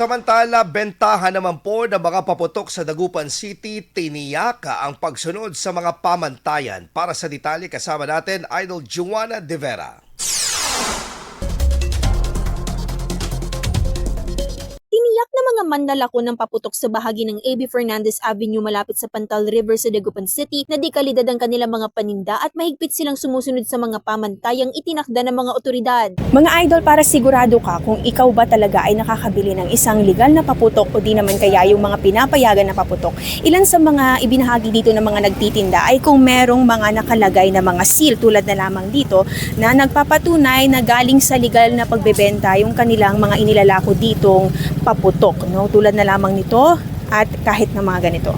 Samantala, bentahan naman po ng mga paputok sa Dagupan City, tiniyaka ang pagsunod sa mga pamantayan. Para sa detalye, kasama natin Idol Juana De Vera. Tiniyak na mga manlalako ng paputok sa bahagi ng A.B. Fernandez Avenue malapit sa Pantal River sa Dagupan City na di kalidad ang kanilang mga paninda at mahigpit silang sumusunod sa mga pamantayang itinakda ng mga otoridad. Mga idol, para sigurado ka kung ikaw ba talaga ay nakakabili ng isang legal na paputok o di naman kaya yung mga pinapayagan na paputok. Ilan sa mga ibinahagi dito ng mga nagtitinda ay kung merong mga nakalagay na mga seal tulad na lamang dito na nagpapatunay na galing sa legal na pagbebenta yung kanilang mga inilalako ditong paputok, no? Tulad na lamang nito at kahit na mga ganito.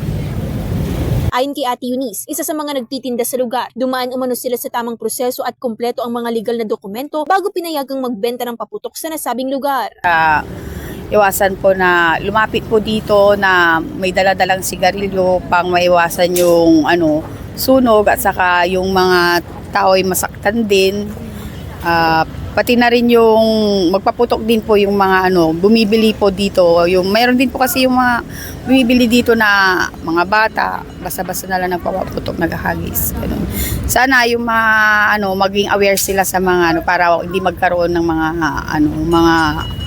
Ayon kay Ate Eunice, isa sa mga nagtitinda sa lugar, dumaan umano sila sa tamang proseso at kumpleto ang mga legal na dokumento bago pinayagang magbenta ng paputok sa nasabing lugar. Iwasan po na lumapit po dito na may dala-dalang sigarilyo pang maiwasan yung sunog at saka yung mga tao ay masaktan din. Pati na rin yung magpaputok din po yung mga bumibili po dito. Yung mayroon din po kasi yung mga bumibili dito na mga bata, basta-basta na lang nagpapaputok, naghahagis. Ganun. Sana yung mga maging aware sila sa mga para hindi magkaroon ng mga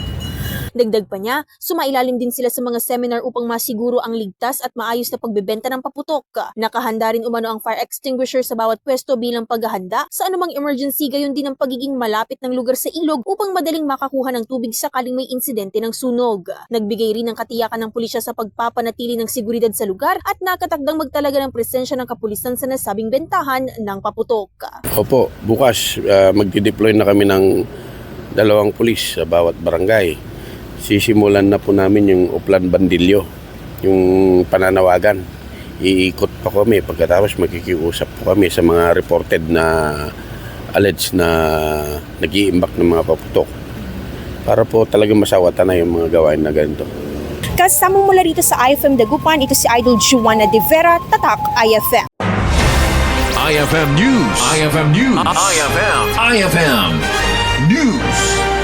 Dagdag pa niya, sumailalim din sila sa mga seminar upang masiguro ang ligtas at maayos na pagbebenta ng paputok. Nakahanda rin umano ang fire extinguisher sa bawat pwesto bilang paghahanda sa anumang emergency, gayon din ang pagiging malapit ng lugar sa ilog upang madaling makakuha ng tubig sakaling may insidente ng sunog. Nagbigay rin ng katiyakan ng pulisya sa pagpapanatili ng seguridad sa lugar at nakatakdang magtalaga ng presensya ng kapulisan sa nasabing bentahan ng paputok. Opo, bukas magdi-deploy na kami ng 2 pulis sa bawat barangay. Sisimulan na po namin yung Uplan Bandilyo, yung pananawagan. Iikot pa kami, pagkatapos makikiusap po kami sa mga reported na alleged na nag-iimbak ng mga paputok. Para po talagang masawatan na yung mga gawain na ganito. Kasama mula rito sa IFM Dagupan, ito si Idol Juana De Vera, Tatak IFM. IFM News. IFM News. IFM News.